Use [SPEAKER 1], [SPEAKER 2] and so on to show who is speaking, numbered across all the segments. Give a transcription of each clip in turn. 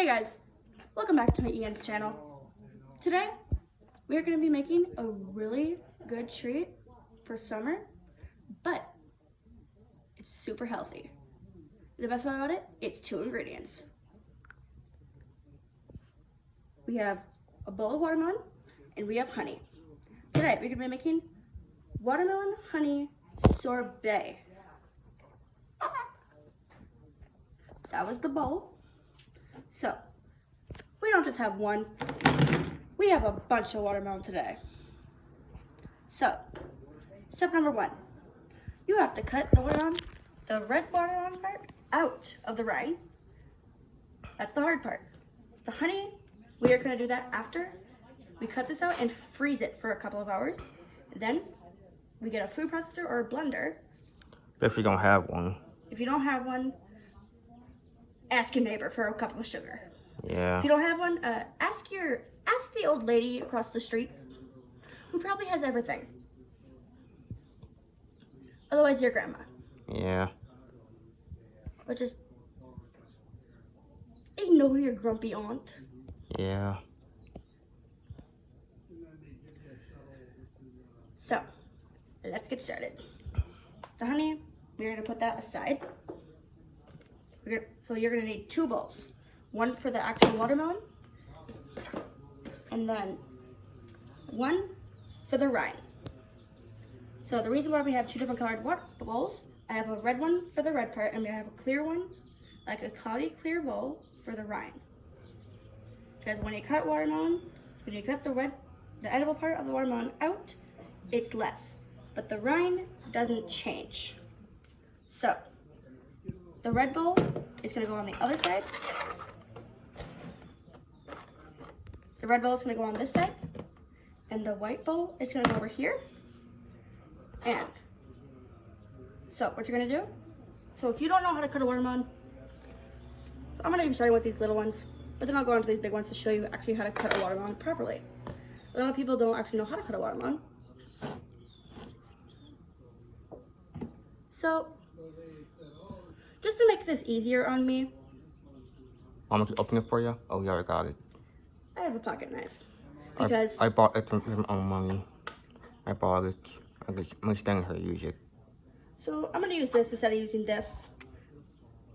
[SPEAKER 1] Hey guys, welcome back to my Ian's channel. Today, we are going to be making a really good treat for summer, but it's super healthy. The best part about it, it's 2 ingredients. We have a bowl of watermelon and we have honey. Today, we're going to be making watermelon honey sorbet. That was the bowl. So, we don't just have one, we have a bunch of watermelon today. So, step number 1, you have to cut the red watermelon part out of the rind. That's the hard part. The honey, we are going to do that after we cut this out and freeze it for a couple of hours. Then, we get a food processor or a blender.
[SPEAKER 2] If you don't have one.
[SPEAKER 1] If you don't have one, ask your neighbor for a cup of sugar.
[SPEAKER 2] Yeah.
[SPEAKER 1] If you don't have one, ask the old lady across the street who probably has everything. Otherwise, your grandma.
[SPEAKER 2] Yeah.
[SPEAKER 1] Or just ignore your grumpy aunt.
[SPEAKER 2] Yeah.
[SPEAKER 1] So, let's get started. The honey, we're gonna put that aside. So you're gonna need 2 bowls. One for the actual watermelon, and then one for the rind. So the reason why we have 2 different colored bowls, I have a red one for the red part, and we have a clear one, like a cloudy clear bowl for the rind. Because when you cut watermelon, when you cut the edible part of the watermelon out, it's less, but the rind doesn't change. So the red bowl is gonna go on the other side. The red bowl is gonna go on this side, and the white bowl is gonna go over here. And so what you're gonna do, so if you don't know how to cut a watermelon, so I'm gonna be starting with these little ones, but then I'll go on to these big ones to show you actually how to cut a watermelon properly. A lot of people don't actually know how to cut a watermelon. So, just to make this easier on me,
[SPEAKER 2] Want me to open it for you? Oh, yeah, I got it.
[SPEAKER 1] I have a pocket knife. Because
[SPEAKER 2] I bought it from my own money. I bought it. I'm just letting her use it.
[SPEAKER 1] So I'm gonna use this instead of using this.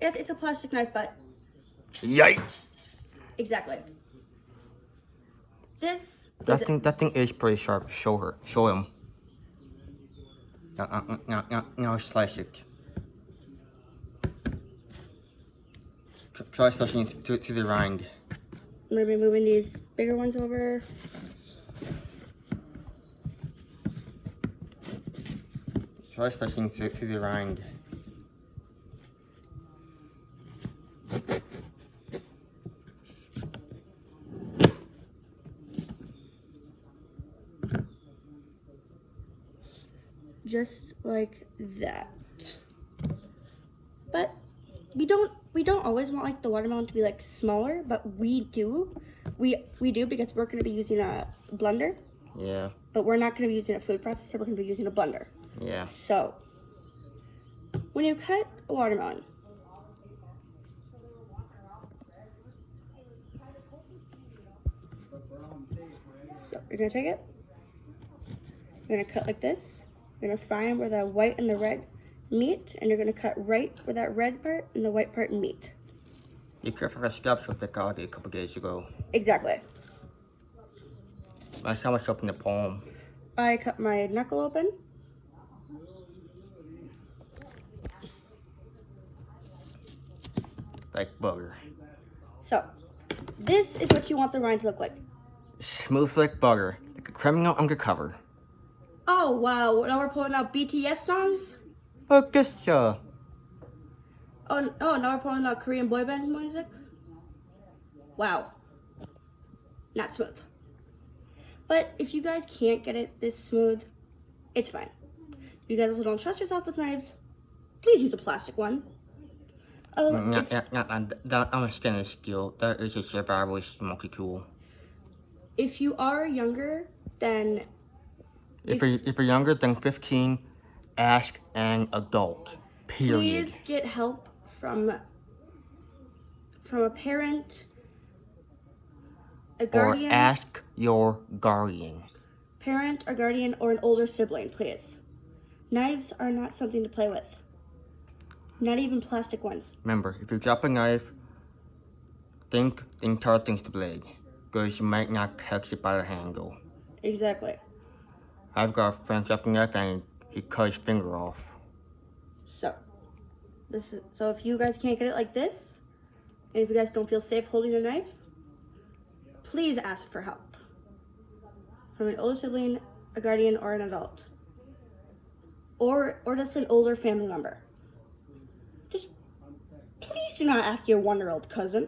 [SPEAKER 1] It's a plastic knife, but
[SPEAKER 2] Yikes!
[SPEAKER 1] exactly. This
[SPEAKER 2] That thing is pretty sharp. Show him. Now slice it. Try slicing it to the rind.
[SPEAKER 1] I'm gonna be moving these bigger ones over.
[SPEAKER 2] Try slicing to the rind.
[SPEAKER 1] Just like that. But we don't always want like the watermelon to be like smaller, but we do. We do because we're gonna be using a blender.
[SPEAKER 2] Yeah.
[SPEAKER 1] But we're not gonna be using a food processor, we're gonna be using a blender.
[SPEAKER 2] Yeah.
[SPEAKER 1] So when you cut a watermelon, so you're gonna take it, you're gonna cut like this. You're gonna find where the white and the red meet, and you're gonna cut right where that red part and the white part meet.
[SPEAKER 2] Be careful for the steps what they got a couple days ago.
[SPEAKER 1] Exactly.
[SPEAKER 2] That's how much up in the palm.
[SPEAKER 1] I cut my knuckle open.
[SPEAKER 2] Like butter.
[SPEAKER 1] So, this is what you want the rind to look like.
[SPEAKER 2] Smooth like butter. Like a criminal undercover.
[SPEAKER 1] Oh wow, now we're pulling out BTS songs?
[SPEAKER 2] Orchestra.
[SPEAKER 1] Oh, now we're pulling out Korean boy band music? Wow. Not smooth. But if you guys can't get it this smooth, it's fine. If you guys also don't trust yourself with knives, please use a plastic one.
[SPEAKER 2] Not on a stainless steel. That is a survival smoky tool.
[SPEAKER 1] If you are younger, then
[SPEAKER 2] If you're younger than 15, ask an adult. Period.
[SPEAKER 1] Please get help from a parent, a guardian,
[SPEAKER 2] or ask your guardian.
[SPEAKER 1] parent or guardian, or an older sibling, please. Knives are not something to play with. Not even plastic ones.
[SPEAKER 2] Remember, if you drop a knife, think the entire thing's the blade, because you might not catch it by the handle.
[SPEAKER 1] Exactly.
[SPEAKER 2] I've got a friend dropping a knife and he cut his finger off.
[SPEAKER 1] So if you guys can't get it like this, and if you guys don't feel safe holding a knife, please ask for help from an older sibling, a guardian, or an adult, or just an older family member. Just please do not ask your 1-year-old cousin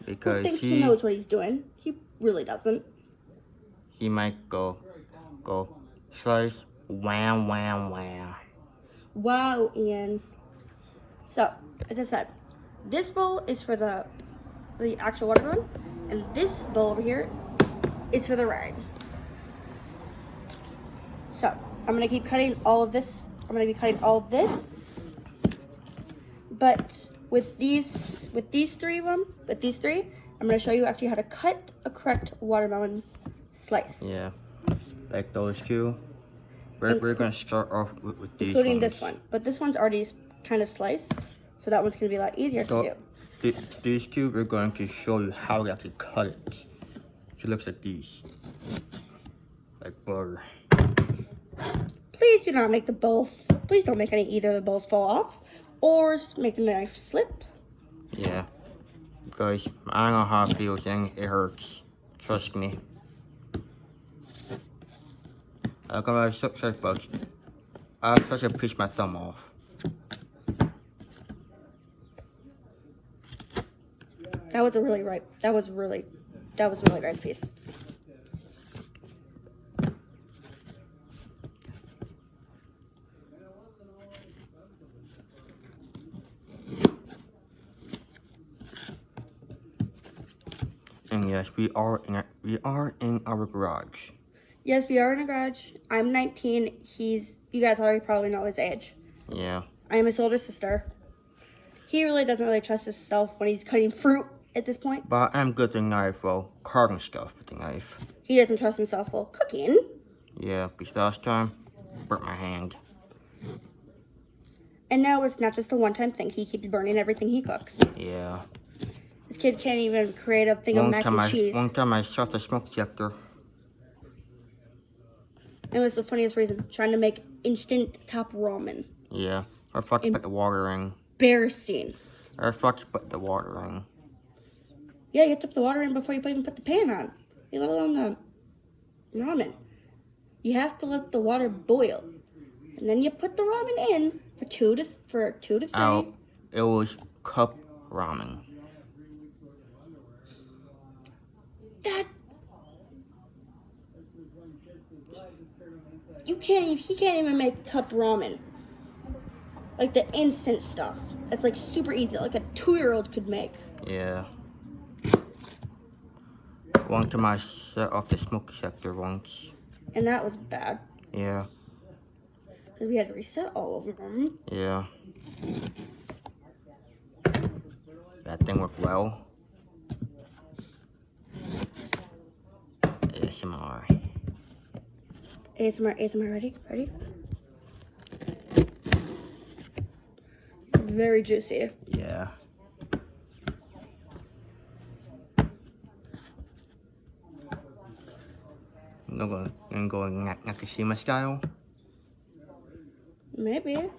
[SPEAKER 2] Because
[SPEAKER 1] who thinks he knows what he's doing. He really doesn't.
[SPEAKER 2] He might go slice, wham, wham, wham.
[SPEAKER 1] Wow, Ian. So, as I said, this bowl is for the actual watermelon, and this bowl over here is for the rind. So, I'm gonna keep cutting all of this. I'm gonna be cutting all of this, but with these three, I'm gonna show you actually how to cut a correct watermelon slice.
[SPEAKER 2] Yeah, like those two. We're gonna start off with these
[SPEAKER 1] including
[SPEAKER 2] ones.
[SPEAKER 1] this one, but this one's already kind of sliced, so that one's gonna be a lot easier to do.
[SPEAKER 2] These two, we're going to show you how to actually cut it. So it looks like these, like butter.
[SPEAKER 1] Please do not make the bowl. Please don't make either of the bowls fall off, or make the knife slip.
[SPEAKER 2] Yeah, because I don't know how it feels and it hurts. Trust me. I'm gonna search bugs. I was to piece my thumb off.
[SPEAKER 1] That was a really really nice piece.
[SPEAKER 2] And yes, we are in our garage.
[SPEAKER 1] Yes, we are in a garage. I'm 19. You guys already probably know his age.
[SPEAKER 2] Yeah.
[SPEAKER 1] I am his older sister. He really doesn't really trust himself when he's cutting fruit at this point.
[SPEAKER 2] But I'm good with the knife, well, carving stuff with the knife.
[SPEAKER 1] He doesn't trust himself while cooking.
[SPEAKER 2] Yeah, because last time, burnt my hand.
[SPEAKER 1] And now it's not just a one-time thing. He keeps burning everything he cooks.
[SPEAKER 2] Yeah.
[SPEAKER 1] This kid can't even create a thing of mac and cheese.
[SPEAKER 2] One time I shot the smoke detector.
[SPEAKER 1] It was the funniest reason. Trying to make instant top ramen.
[SPEAKER 2] Yeah. I forgot to put the water in.
[SPEAKER 1] Embarrassing.
[SPEAKER 2] I forgot to put the water in.
[SPEAKER 1] Yeah, you have to put the water in before you even put the pan on. Let alone the ramen. You have to let the water boil. And then you put the ramen in for two to three.
[SPEAKER 2] Oh, it was cup ramen.
[SPEAKER 1] He can't even make cup ramen. Like the instant stuff. That's like super easy, like a 2-year-old could make.
[SPEAKER 2] Yeah. One time I set off the smoke detector once.
[SPEAKER 1] And that was bad.
[SPEAKER 2] Yeah.
[SPEAKER 1] Because we had to reset all of them.
[SPEAKER 2] Yeah. That thing worked well. ASMR.
[SPEAKER 1] ASMR, ready? Very juicy.
[SPEAKER 2] Yeah. I'm going Nakashima style.
[SPEAKER 1] Maybe.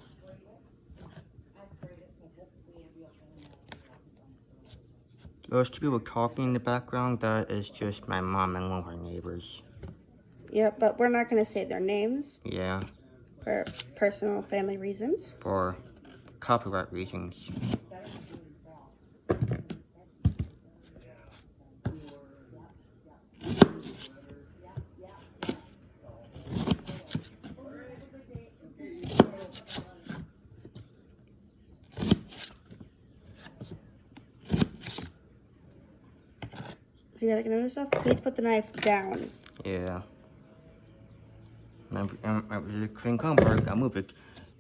[SPEAKER 2] Those two people talking in the background, that is just my mom and one of her neighbors.
[SPEAKER 1] Yeah, but we're not going to say their names.
[SPEAKER 2] Yeah.
[SPEAKER 1] For personal family reasons.
[SPEAKER 2] For copyright reasons.
[SPEAKER 1] If you gotta get another stuff, please put the knife down.
[SPEAKER 2] Yeah. The cream cone part, I move it.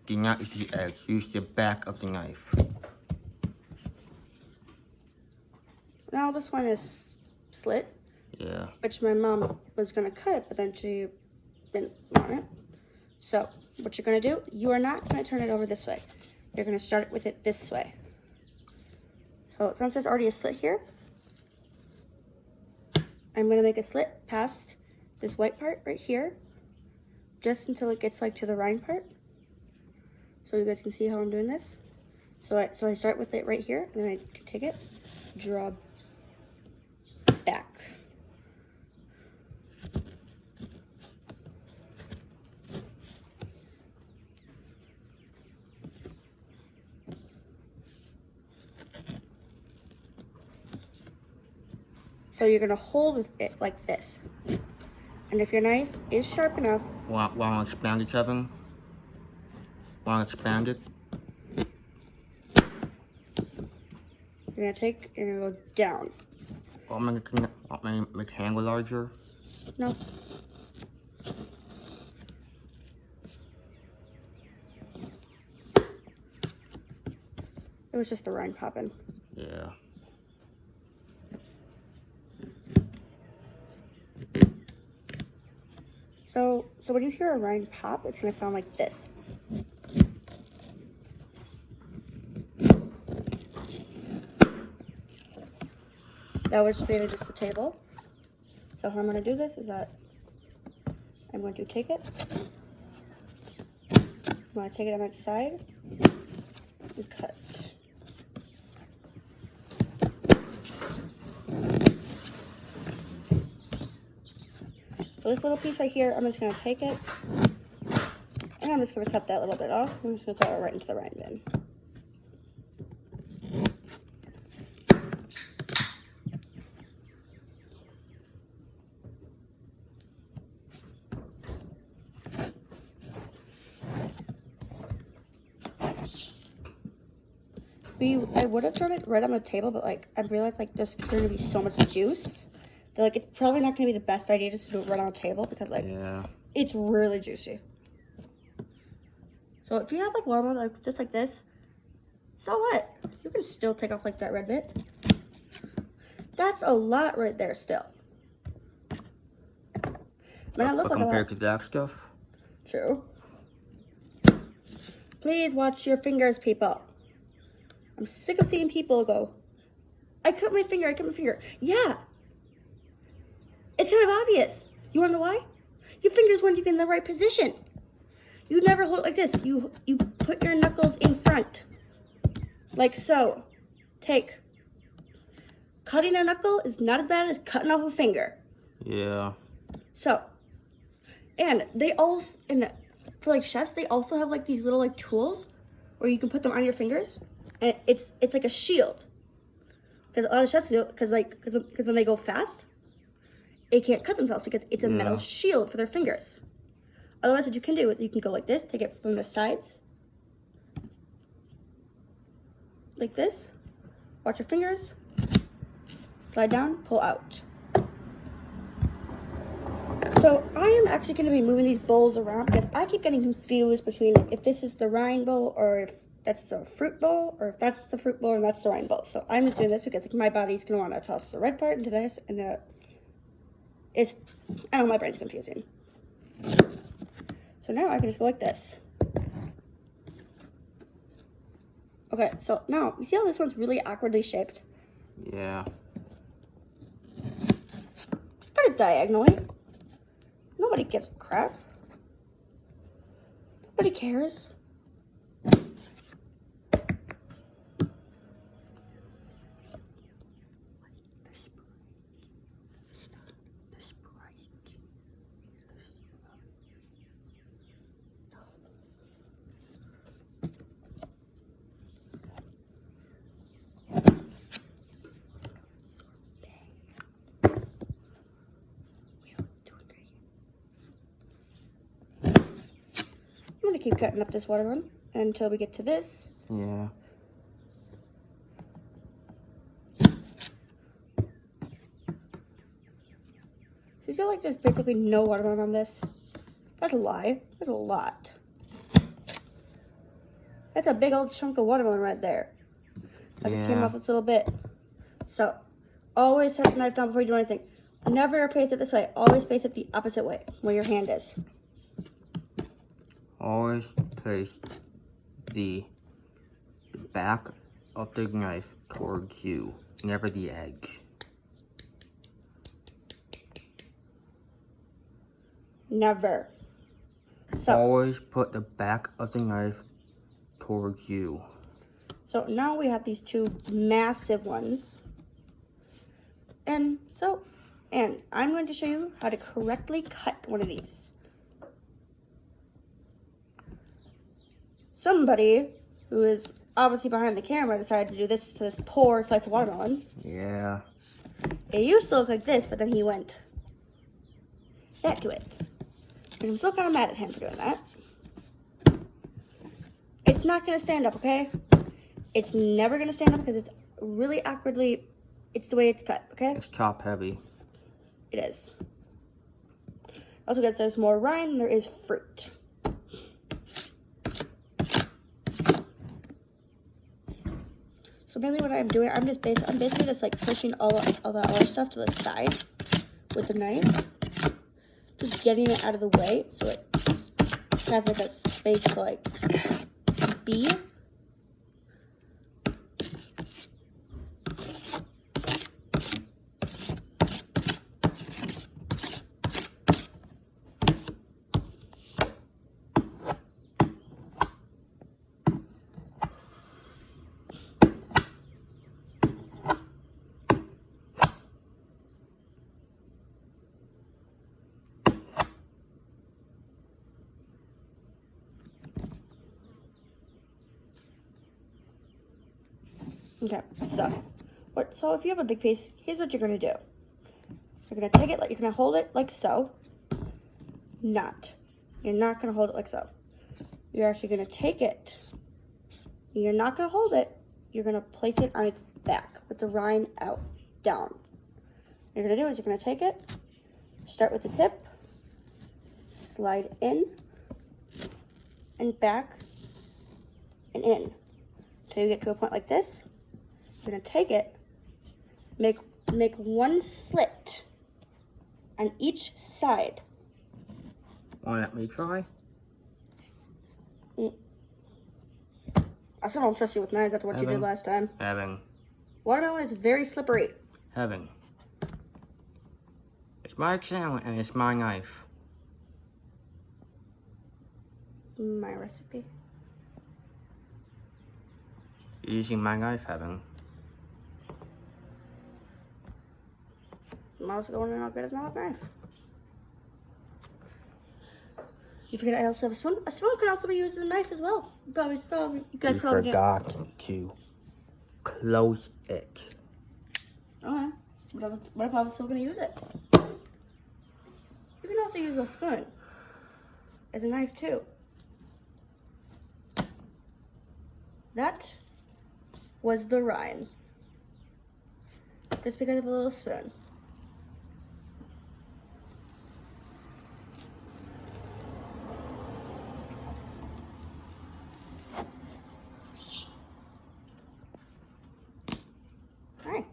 [SPEAKER 2] Do not use the edge, use the back of the knife.
[SPEAKER 1] Now this one is slit.
[SPEAKER 2] Yeah.
[SPEAKER 1] Which my mom was gonna cut it, but then she didn't want it. So what you're gonna do, you are not gonna turn it over this way. You're gonna start with it this way. So since there's already a slit here, I'm gonna make a slit past this white part right here, just until it gets like to the rind part. So you guys can see how I'm doing this. So I start with it right here, and then I can take it, draw back. So you're gonna hold with it like this. And if your knife is sharp enough.
[SPEAKER 2] Want to expand it, Kevin? Want to expand it?
[SPEAKER 1] You're gonna take and you're gonna go down.
[SPEAKER 2] Want me to make the handle larger?
[SPEAKER 1] No. It was just the rind popping.
[SPEAKER 2] Yeah.
[SPEAKER 1] So when you hear a rind pop, it's gonna sound like this. That was really just the table. So how I'm gonna do this is that I'm going to take it. I'm gonna take it on its side and cut. So this little piece right here, I'm just gonna take it and I'm just gonna cut that little bit off. I'm just gonna throw it right into the rind bin. I would have thrown it right on the table, but like I realized like there's going to be so much juice that like it's probably not going to be the best idea just to do it right on the table because like it's really juicy. So if you have like watermelon like just like this, so what? You can still take off like that red bit. That's a lot right there still. Might not look like a lot.
[SPEAKER 2] Compared to that stuff?
[SPEAKER 1] True. Please watch your fingers, people. I'm sick of seeing people go, I cut my finger. Yeah. It's kind of obvious. You want to know why? Your fingers weren't even in the right position. You never hold it like this. You put your knuckles in front. Like so. Cutting a knuckle is not as bad as cutting off a finger.
[SPEAKER 2] Yeah.
[SPEAKER 1] So, and they all, for like chefs, they also have like these little like tools where you can put them on your fingers. And it's like a shield, because a lot of chefs do it because when they go fast, they can't cut themselves because it's a metal shield for their fingers. Otherwise, what you can do is you can go like this, take it from the sides, like this. Watch your fingers. Slide down, pull out. So I am actually going to be moving these bowls around because I keep getting confused between if this is the rind bowl or if that's the fruit bowl, or if that's the fruit bowl and that's the rind bowl. So I'm just doing this because like, my body's gonna want to toss the red part into this, and I know my brain's confusing. So now I can just go like this. Okay, so now you see how this one's really awkwardly shaped?
[SPEAKER 2] Yeah.
[SPEAKER 1] Just cut it diagonally. Nobody gives a crap. Nobody cares. I'm gonna keep cutting up this watermelon until we get to this.
[SPEAKER 2] Yeah.
[SPEAKER 1] You feel like there's basically no watermelon on this? That's a lie. There's a lot. That's a big old chunk of watermelon right there. That just came off this little bit. So, always set the knife down before you do anything. Never face it this way. Always face it the opposite way, where your hand is.
[SPEAKER 2] Always place the back of the knife towards you, never the edge.
[SPEAKER 1] Never. So,
[SPEAKER 2] always put the back of the knife towards you.
[SPEAKER 1] So now we have these two massive ones. And I'm going to show you how to correctly cut one of these. Somebody who is obviously behind the camera decided to do this to this poor slice of watermelon.
[SPEAKER 2] Yeah.
[SPEAKER 1] It used to look like this, but then he went that to it. And I'm still kind of mad at him for doing that. It's not going to stand up, okay? It's never going to stand up because it's really awkwardly, it's the way it's cut, okay?
[SPEAKER 2] It's top heavy.
[SPEAKER 1] It is. Also because there's more rind than there is fruit. So mainly what I'm doing, I'm basically just like pushing all that other stuff to the side with the knife. Just getting it out of the way so it has like a space to like be. Okay, so if you have a big piece, here's what you're gonna do. You're gonna take it, you're gonna hold it like so. You're not gonna hold it like so. You're actually gonna take it. You're not gonna hold it. You're gonna place it on its back with the rind out, down. What you're gonna do is you're gonna take it, start with the tip, slide in, and back, and in. Until you get to a point like this. You're gonna take it, make one slit on each side.
[SPEAKER 2] Want to let me try?
[SPEAKER 1] I still don't trust you with knives after what you did last time.
[SPEAKER 2] Having.
[SPEAKER 1] Watermelon is very slippery.
[SPEAKER 2] Having. It's my channel and it's my knife.
[SPEAKER 1] My recipe.
[SPEAKER 2] Using my knife, Having.
[SPEAKER 1] I'm also going in I'll get another knife. You forget I also have a spoon. A spoon can also be used as a knife as well. You guys probably
[SPEAKER 2] forgot to close it.
[SPEAKER 1] Okay. What if I was still gonna use it? You can also use a spoon as a knife too. That was the rind. Just because of a little spoon. Alright.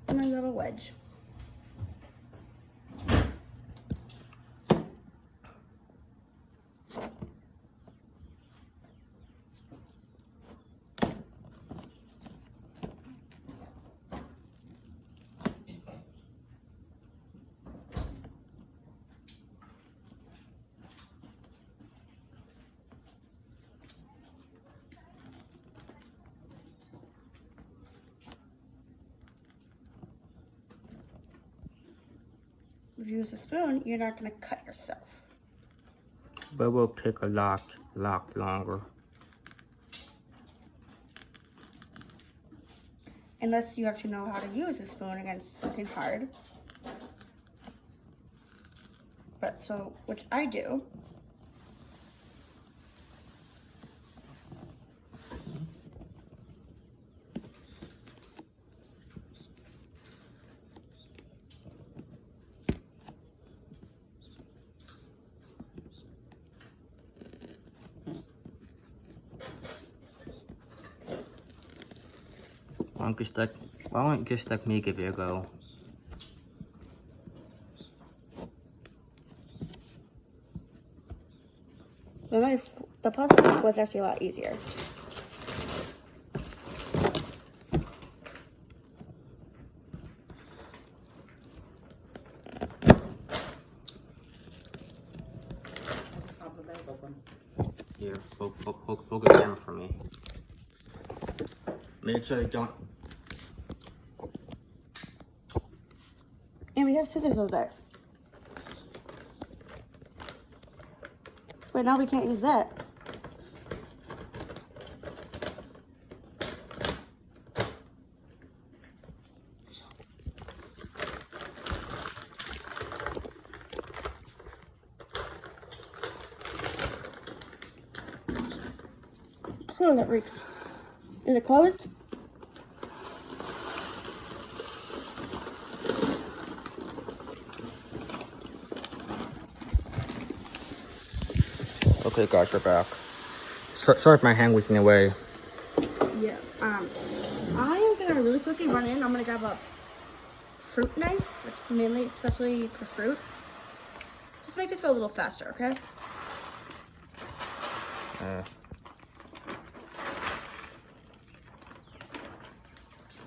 [SPEAKER 1] And then you have a wedge. If you use a spoon, you're not going to cut yourself.
[SPEAKER 2] But we'll take a lot longer.
[SPEAKER 1] Unless you actually know how to use a spoon against something hard. Which I do.
[SPEAKER 2] why don't you just let me give it a go?
[SPEAKER 1] The puzzle was actually a lot easier.
[SPEAKER 2] Here, hold the camera for me. Make sure you don't.
[SPEAKER 1] And we have scissors over there. But now we can't use that. Oh, that reeks. Is it closed?
[SPEAKER 2] Okay, guys, we're back. Sorry if my hand was in the way.
[SPEAKER 1] Yeah. I am gonna really quickly run in. I'm gonna grab a fruit knife. It's mainly, especially for fruit. Just make this go a little faster, okay?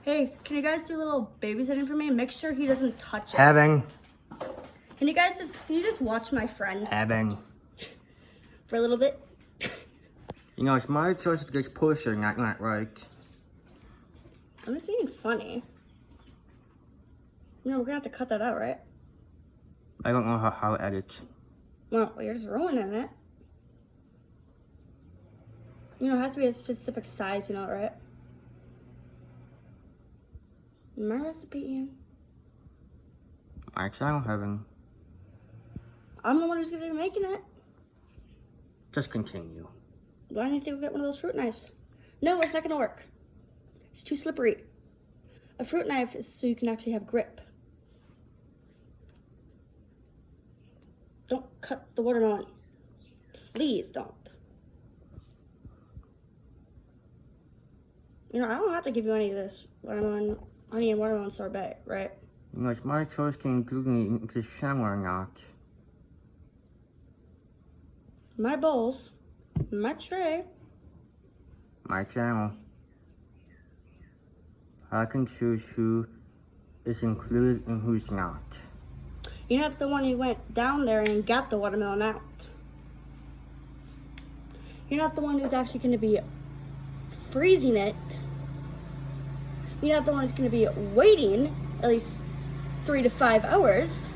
[SPEAKER 1] Hey, can you guys do a little babysitting for me? Make sure he doesn't touch it.
[SPEAKER 2] Having.
[SPEAKER 1] Can you just watch my friend
[SPEAKER 2] Having.
[SPEAKER 1] for a little bit?
[SPEAKER 2] You know, it's my choice if it's pushing, not right.
[SPEAKER 1] I'm just being funny. No, we're gonna have to cut that out, right?
[SPEAKER 2] I don't know how to edit.
[SPEAKER 1] Well, you're just ruining it. You know, it has to be a specific size, you know, right? My recipe.
[SPEAKER 2] My channel, Having.
[SPEAKER 1] I'm the one who's gonna be making it.
[SPEAKER 2] Just continue.
[SPEAKER 1] Do I need to go get one of those fruit knives? No, it's not gonna work. It's too slippery. A fruit knife is so you can actually have grip. Don't cut the watermelon. Please don't. You know, I don't have to give you any of this watermelon, honey and watermelon sorbet, right?
[SPEAKER 2] You know, it's my choice to include me in this channel or not.
[SPEAKER 1] My bowls, my tray.
[SPEAKER 2] My channel. I can choose who is included and who's not.
[SPEAKER 1] You're not the one who went down there and got the watermelon out. You're not the one who's actually going to be freezing it. You're not the one who's going to be waiting at least 3 to 5 hours.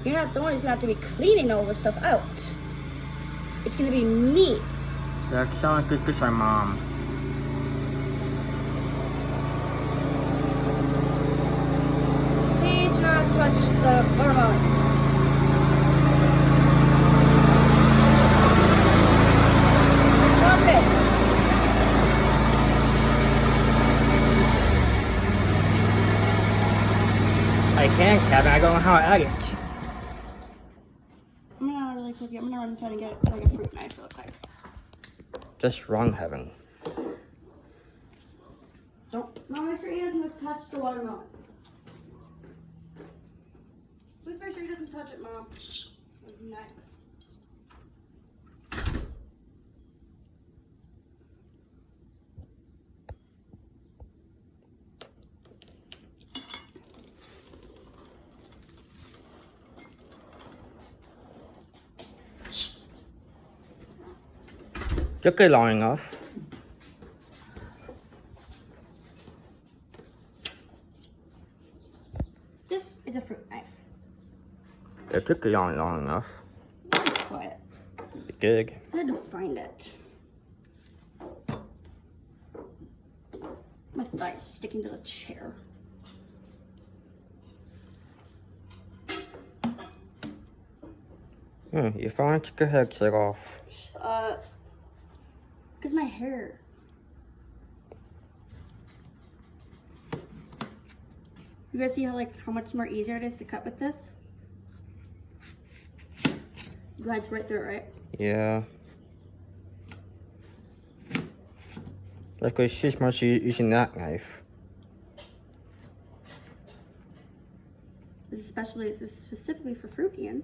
[SPEAKER 1] You're not the one who's going to have to be cleaning all this stuff out. It's going to be me.
[SPEAKER 2] That sounds like this, my mom.
[SPEAKER 1] Please do not touch the watermelon. Stop it.
[SPEAKER 2] I can't, Kevin. I don't know how to edit.
[SPEAKER 1] I'm gonna really quickly. I'm gonna run inside and get like a fruit knife real quick.
[SPEAKER 2] Just run, Heaven.
[SPEAKER 1] Don't. Now make sure he doesn't touch the watermelon. Please make sure he doesn't touch it, Mom. That's next.
[SPEAKER 2] Took it long enough.
[SPEAKER 1] This is a fruit knife.
[SPEAKER 2] It took it long enough.
[SPEAKER 1] Quiet.
[SPEAKER 2] It did.
[SPEAKER 1] I had to find it. My thigh is sticking to the chair.
[SPEAKER 2] You finally took your headset off.
[SPEAKER 1] Because my hair. You guys see how much more easier it is to cut with this? Glides right through it, right?
[SPEAKER 2] Yeah. Let's go 6 months using that knife.
[SPEAKER 1] This is specifically for fruit, Ian.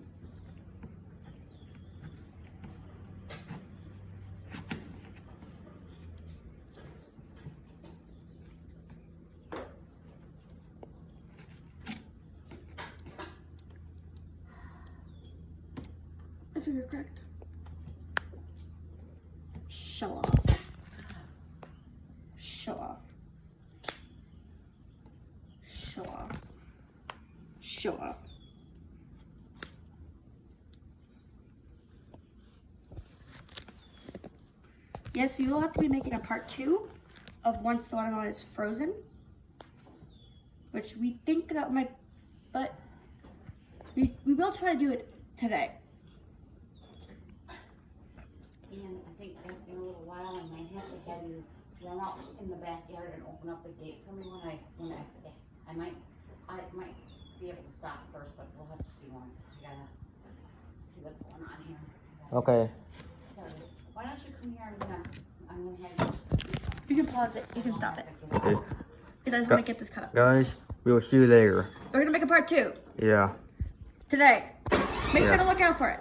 [SPEAKER 1] My finger cracked. Show off. Show off. Show off. Show off. Yes, we will have to be making a part 2 of once the watermelon is frozen, which we think that might, but we will try to do it today.
[SPEAKER 3] And I think in a little while I might have to have you run out in the backyard and open up the gate for me I might be able to stop first, but we'll have to see once. I gotta see what's going on here.
[SPEAKER 2] Okay.
[SPEAKER 3] So why don't you come here? I'm gonna have
[SPEAKER 1] You can pause it. You can stop it.
[SPEAKER 2] Okay.
[SPEAKER 1] Because I just want to get this cut up.
[SPEAKER 2] Guys, we will see you later.
[SPEAKER 1] We're gonna make a part 2
[SPEAKER 2] Yeah.
[SPEAKER 1] today. Make sure
[SPEAKER 2] Yeah.
[SPEAKER 1] to look out for it.